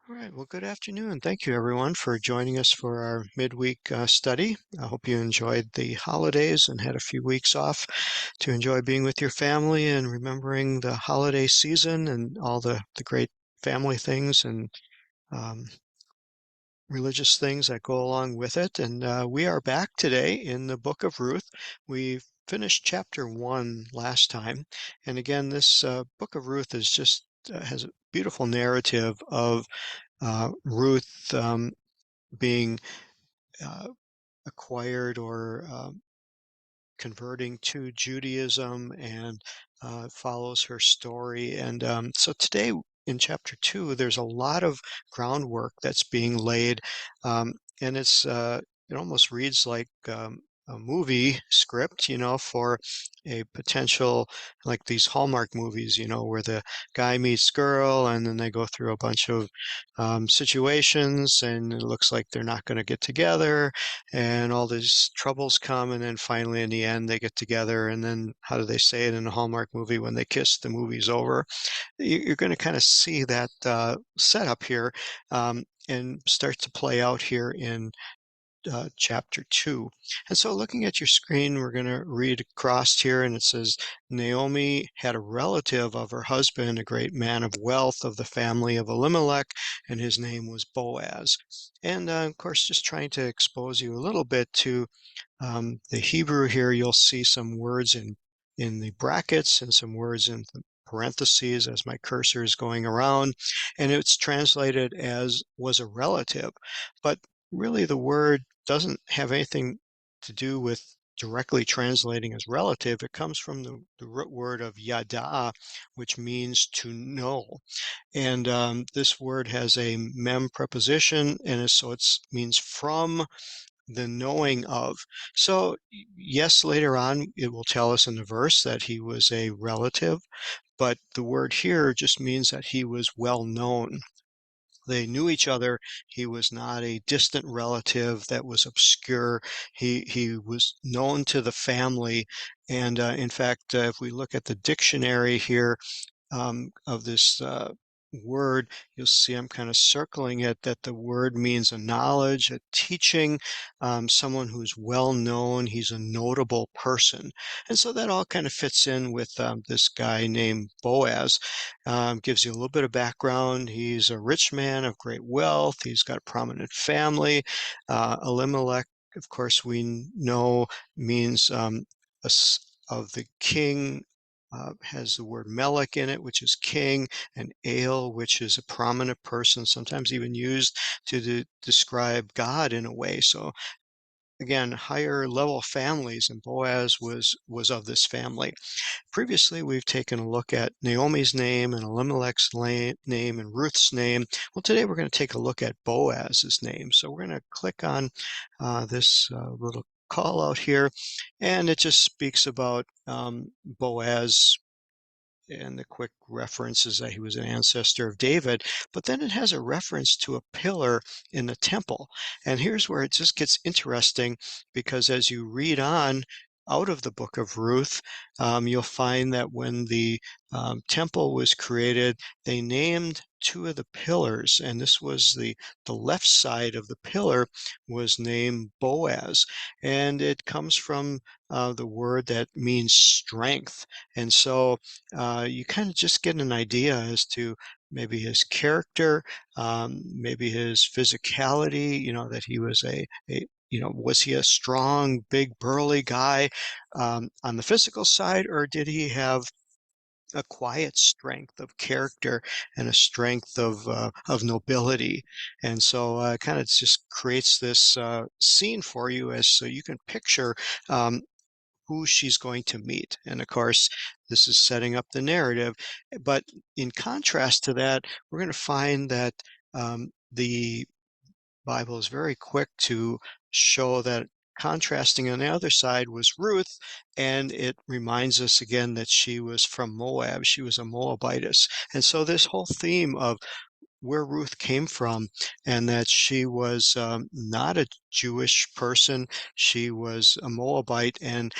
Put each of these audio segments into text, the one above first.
All right. Well, good afternoon. Thank you, everyone, for joining us for our midweek study. I hope you enjoyed the holidays and had a few weeks off to enjoy being with your family and remembering the holiday season and all the great family things and um, religious things that go along with it. And we are back today in the book of Ruth. We finished chapter 1 last time. And again, this book of Ruth is just has a beautiful narrative of Ruth being uh, acquired or converting to Judaism and follows her story. And so today in chapter 2, there's a lot of groundwork that's being laid, and it almost reads like a movie script, for a potential like these Hallmark movies, where the guy meets girl and then they go through a bunch of situations and it looks like they're not going to get together and all these troubles come, and then finally in the end they get together, and then how do they say it in a Hallmark movie? When they kiss, the movie's over. You're going to kind of see that setup here, and start to play out here in chapter 2. And so looking at your screen, we're going to read across here, and it says, Naomi had a relative of her husband, a great man of wealth of the family of Elimelech, and his name was Boaz. And of course, just trying to expose you a little bit to the Hebrew here. You'll see some words in the brackets and some words in the parentheses as my cursor is going around, and it's translated as was a relative. But really, the word doesn't have anything to do with directly translating as relative. It comes from the root word of yada, which means to know. And this word has a mem preposition, and so it means from the knowing of. So, yes, later on, it will tell us in the verse that he was a relative, but the word here just means that he was well known. They knew each other. He was not a distant relative that was obscure. He was known to the family. And in fact, if we look at the dictionary here, of this word, you'll see I'm kind of circling it, that the word means a knowledge, a teaching, someone who's well known. He's a notable person. And so that all kind of fits in with this guy named Boaz. Gives you a little bit of background. He's a rich man of great wealth. He's got a prominent family. Elimelech, of course, we know means of the king, has the word Melech in it, which is king, and Ale, which is a prominent person, sometimes even used to describe God in a way. So again, higher level families, and Boaz was of this family. Previously, we've taken a look at Naomi's name and Elimelech's name and Ruth's name. Well, today we're going to take a look at Boaz's name. So we're going to click on this little call out here, and it just speaks about Boaz, and the quick reference is that he was an ancestor of David, but then it has a reference to a pillar in the temple. And here's where it just gets interesting, because as you read on out of the book of Ruth, you'll find that when the temple was created, they named two of the pillars, and this was the left side of the pillar was named Boaz, and it comes from the word that means strength. And so you kind of just get an idea as to maybe his character, maybe his physicality, that he was was he a strong, big, burly guy on the physical side, or did he have a quiet strength of character and a strength of nobility? And so kind of just creates this scene for you as so you can picture who she's going to meet. And of course, this is setting up the narrative. But in contrast to that, we're going to find that the Bible is very quick to show that contrasting on the other side was Ruth, and it reminds us again that she was from Moab. She was a Moabitess. And so this whole theme of where Ruth came from, and that she was not a Jewish person. She was a Moabite. And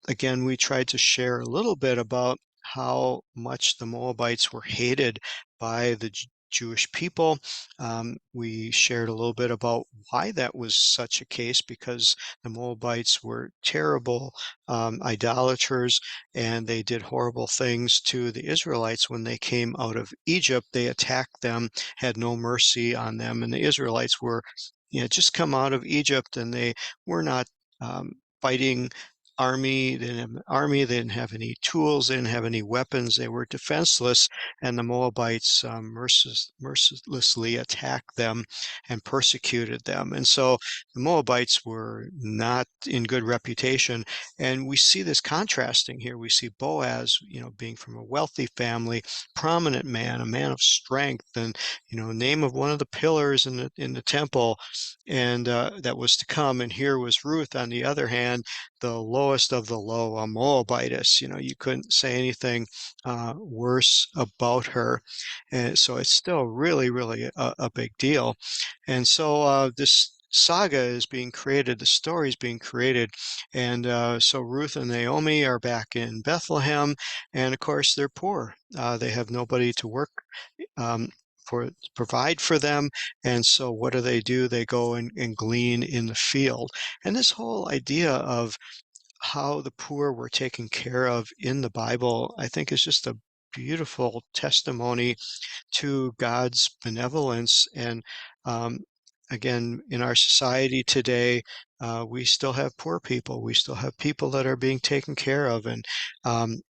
again, we tried to share a little bit about how much the Moabites were hated by the Jewish people. We shared a little bit about why that was such a case, because the Moabites were terrible idolaters, and they did horrible things to the Israelites when they came out of Egypt. They attacked them, had no mercy on them, and the Israelites were, just come out of Egypt, and they were not fighting army. They didn't have an army. They didn't have any tools. They didn't have any weapons. They were defenseless, and the Moabites mercilessly attacked them and persecuted them. And so the Moabites were not in good reputation. And we see this contrasting here. We see Boaz, being from a wealthy family, prominent man, a man of strength, and name of one of the pillars in the temple, and that was to come. And here was Ruth, on the other hand, the lowest of the low, a Moabitess. You couldn't say anything worse about her. And so it's still really, really a big deal. And so this saga is being created, the story is being created. And so Ruth and Naomi are back in Bethlehem, and of course they're poor. They have nobody to work um, for provide for them. And so what do? They go and glean in the field. And this whole idea of how the poor were taken care of in the Bible, I think, is just a beautiful testimony to God's benevolence. And um, again, in our society today, we still have poor people. We still have people that are being taken care of and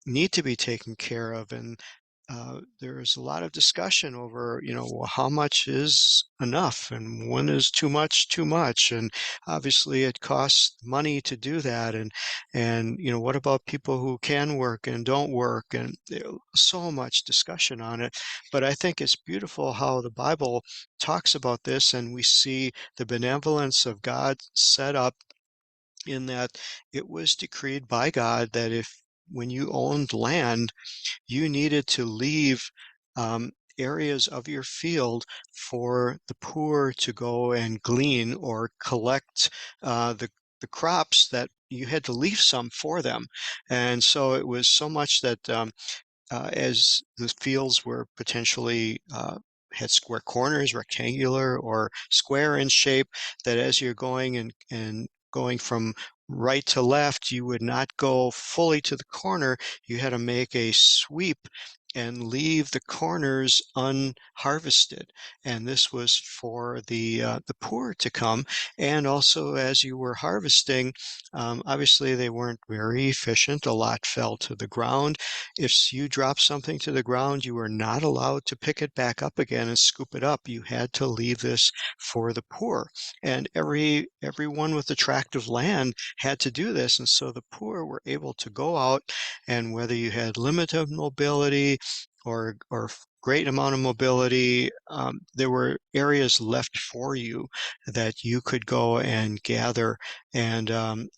need to be taken care of. And there is a lot of discussion over, well, how much is enough and when is too much too much? And obviously, it costs money to do that. And what about people who can work and don't work? And so much discussion on it. But I think it's beautiful how the Bible talks about this, and we see the benevolence of God set up in that it was decreed by God that if when you owned land, you needed to leave areas of your field for the poor to go and glean or collect the crops, that you had to leave some for them. And so it was so much that as the fields were potentially had square corners, rectangular or square in shape, that as you're going and going from right to left, you would not go fully to the corner. You had to make a sweep and leave the corners unharvested. And this was for the poor to come. And also, as you were harvesting, obviously they weren't very efficient. A lot fell to the ground. If you dropped something to the ground, you were not allowed to pick it back up again and scoop it up. You had to leave this for the poor. And everyone with a tract of land had to do this. And so the poor were able to go out, and whether you had limited mobility or great amount of mobility, there were areas left for you that you could go and gather. And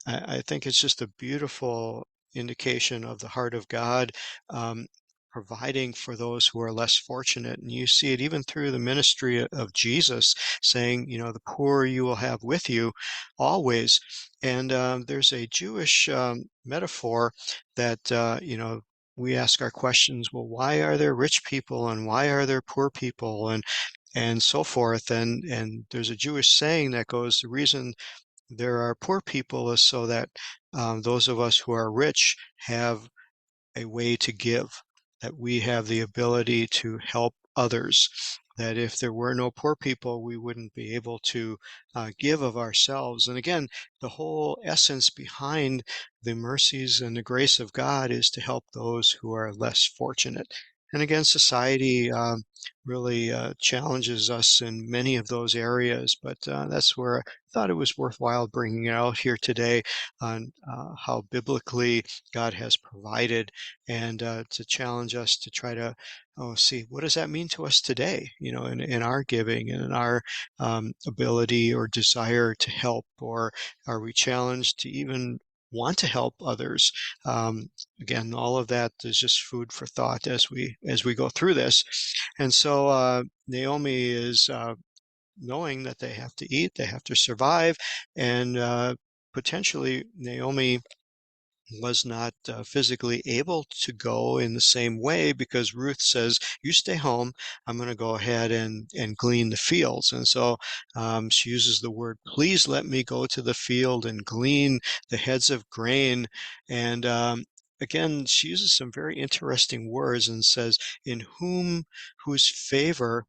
I think it's just a beautiful indication of the heart of God, um, providing for those who are less fortunate. And you see it even through the ministry of Jesus, saying, the poor you will have with you always. And there's a Jewish metaphor that, we ask our questions, well, why are there rich people and why are there poor people and so forth? And there's a Jewish saying that goes, the reason there are poor people is so that those of us who are rich have a way to give, that we have the ability to help others. That if there were no poor people, we wouldn't be able to give of ourselves. And again, the whole essence behind the mercies and the grace of God is to help those who are less fortunate. And again, society really challenges us in many of those areas, but that's where I thought it was worthwhile bringing it out here today on how biblically God has provided, and to challenge us to try to see what does that mean to us today, in our giving and in our ability or desire to help, or are we challenged to even want to help others? Again, all of that is just food for thought as we go through this. And so Naomi is knowing that they have to eat, they have to survive, and potentially Naomi was not physically able to go in the same way because Ruth says, "You stay home. I'm going to go ahead and glean the fields." And so she uses the word, "Please let me go to the field and glean the heads of grain." And again, she uses some very interesting words and says, "In whose favor."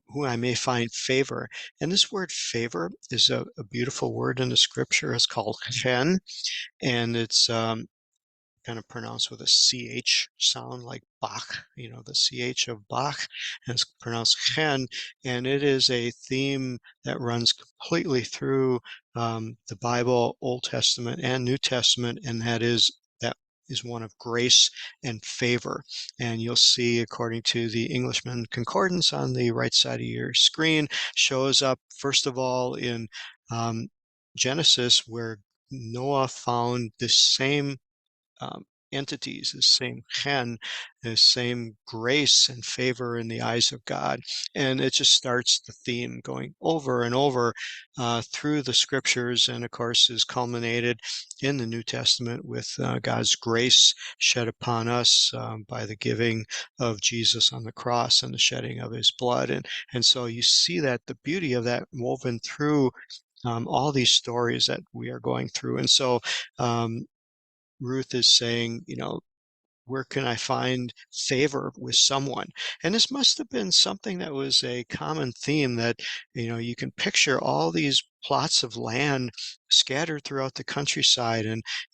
Who I may find favor. And this word favor is a beautiful word in the scripture. It's called chen, and it's kind of pronounced with a CH sound like Bach, the CH of Bach, and it's pronounced Chen. And it is a theme that runs completely through the Bible, Old Testament and New Testament, and that is one of grace and favor. And you'll see, according to the Englishman Concordance on the right side of your screen, shows up, first of all, in um, Genesis, where Noah found this same um, entities, the same chen, the same grace and favor in the eyes of God. And it just starts the theme going over and over through the scriptures, and of course is culminated in the New Testament with God's grace shed upon us by the giving of Jesus on the cross and the shedding of his blood. And so you see that the beauty of that woven through all these stories that we are going through. And so um, Ruth is saying, where can I find favor with someone? And this must have been something that was a common theme that, you can picture all these plots of land scattered throughout the countryside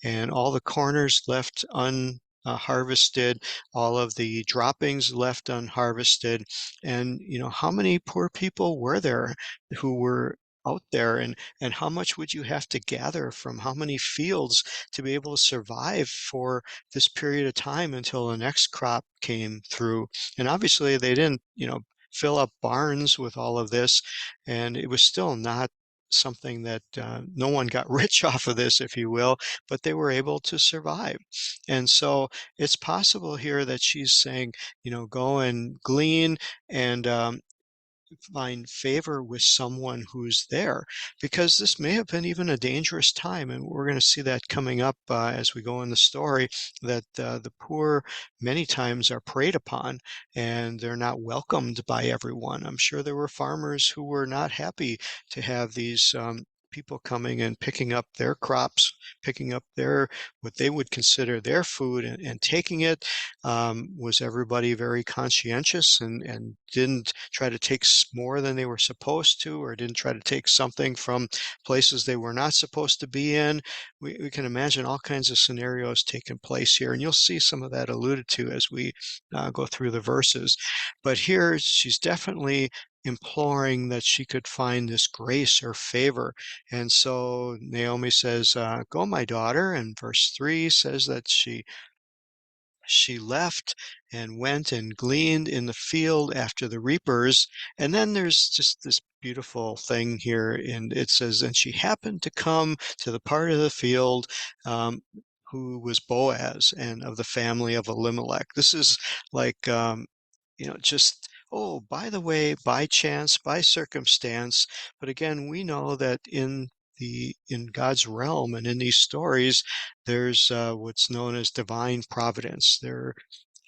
and all the corners left unharvested, all of the droppings left unharvested. And, how many poor people were there who were out there, and how much would you have to gather from how many fields to be able to survive for this period of time until the next crop came through? And obviously they didn't, fill up barns with all of this, and it was still not something that no one got rich off of this, if you will, but they were able to survive. And so it's possible here that she's saying, go and glean and find favor with someone who's there, because this may have been even a dangerous time. And we're going to see that coming up as we go in the story, that the poor many times are preyed upon and they're not welcomed by everyone. I'm sure there were farmers who were not happy to have these people coming and picking up their crops, picking up what they would consider their food, and taking it. Was everybody very conscientious and didn't try to take more than they were supposed to, or didn't try to take something from places they were not supposed to be in? We can imagine all kinds of scenarios taking place here, and you'll see some of that alluded to as we go through the verses. But here she's definitely imploring that she could find this grace or favor. And so Naomi says, "Go, my daughter." And verse 3 says that she left and went and gleaned in the field after the reapers. And then there's just this beautiful thing here, and it says, "And she happened to come to the part of the field who was Boaz and of the family of Elimelech." This is like, just, oh, by the way, by chance, by circumstance. But again, we know that in God's realm and in these stories, there's what's known as divine providence.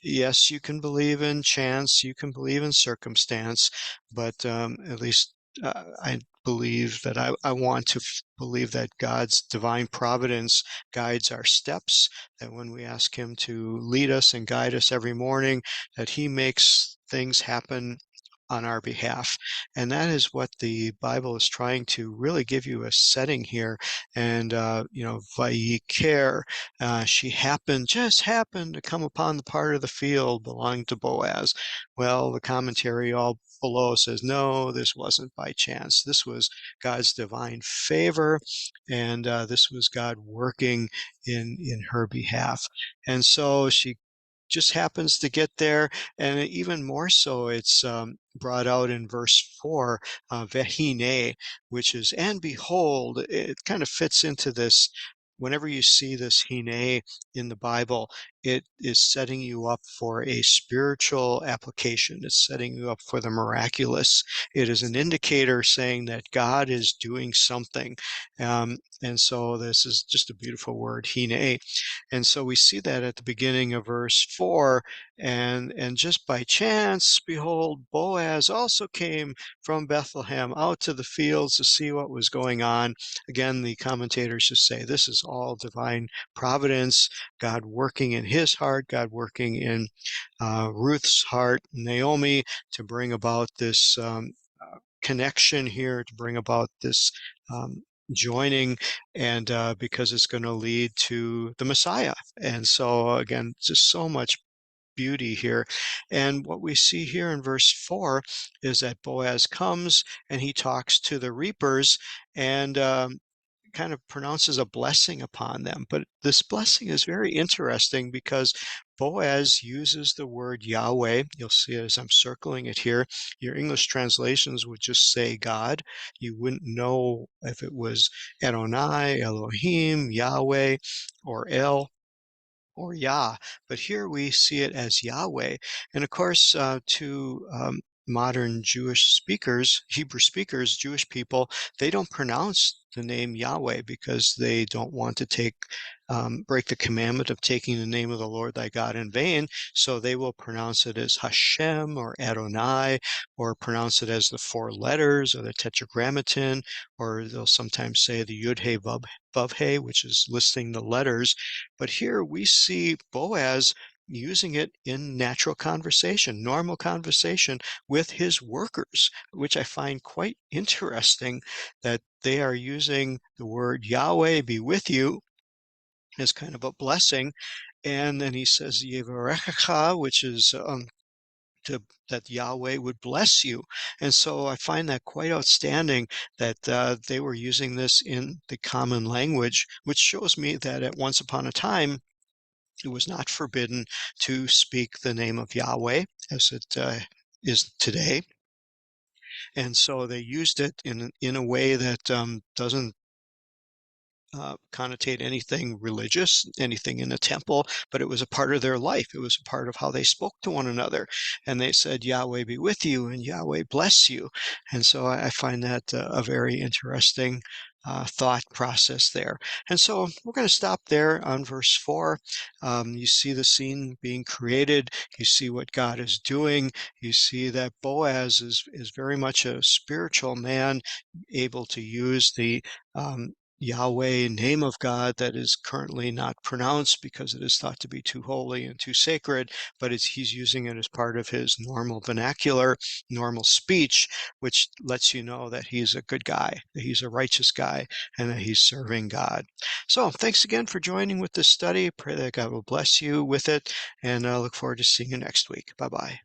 Yes, you can believe in chance, you can believe in circumstance, but at least I believe that I want to believe that God's divine providence guides our steps, that when we ask Him to lead us and guide us every morning, that He makes things happen on our behalf. And that is what the Bible is trying to really give you a setting here. And, Vayikar, she just happened to come upon the part of the field belonging to Boaz. Well, the commentary all below says, no, this wasn't by chance. This was God's divine favor, and this was God working in her behalf. And so she just happens to get there, and even more so, it's brought out in verse 4, vehine, which is, and behold. It kind of fits into this. Whenever you see this hine in the Bible, it is setting you up for a spiritual application. It's setting you up for the miraculous. It is an indicator saying that God is doing something. And so this is just a beautiful word, hine. And so we see that at the beginning of verse 4. And just by chance, behold, Boaz also came from Bethlehem out to the fields to see what was going on. Again, the commentators just say this is all divine providence, God working in his heart, God working in Ruth's heart, Naomi, to bring about this connection here, to bring about this um, joining, and because it's going to lead to the Messiah. And so, again, just so much beauty here. And what we see here in verse 4 is that Boaz comes and he talks to the reapers, and kind of pronounces a blessing upon them. But this blessing is very interesting because Boaz uses the word Yahweh. You'll see it as I'm circling it here. Your English translations would just say God. You wouldn't know if it was Adonai, Elohim, Yahweh, or El, or Yah, but here we see it as Yahweh. And of course, to modern Jewish speakers, Hebrew speakers, Jewish people, they don't pronounce the name Yahweh because they don't want to break the commandment of taking the name of the Lord thy God in vain. So they will pronounce it as Hashem or Adonai, or pronounce it as the four letters or the tetragrammaton, or they'll sometimes say the Yud-He Vav-He, which is listing the letters. But here we see Boaz using it in natural conversation, normal conversation with his workers, which I find quite interesting that they are using the word Yahweh be with you as kind of a blessing. And then he says Yevarechecha, which is that Yahweh would bless you. And so I find that quite outstanding that they were using this in the common language, which shows me that at once upon a time, it was not forbidden to speak the name of Yahweh as it is today. And so they used it in a way that doesn't connotate anything religious, anything in a temple, but it was a part of their life. It was a part of how they spoke to one another. And they said, Yahweh be with you and Yahweh bless you. And so I find that a very interesting thought process there. And so we're going to stop there on verse 4. You see the scene being created. You see what God is doing. You see that Boaz is very much a spiritual man, able to use the Yahweh, name of God, that is currently not pronounced because it is thought to be too holy and too sacred, but he's using it as part of his normal vernacular, normal speech, which lets you know that he's a good guy, that he's a righteous guy, and that he's serving God. So thanks again for joining with this study. Pray that God will bless you with it, and I look forward to seeing you next week. Bye-bye.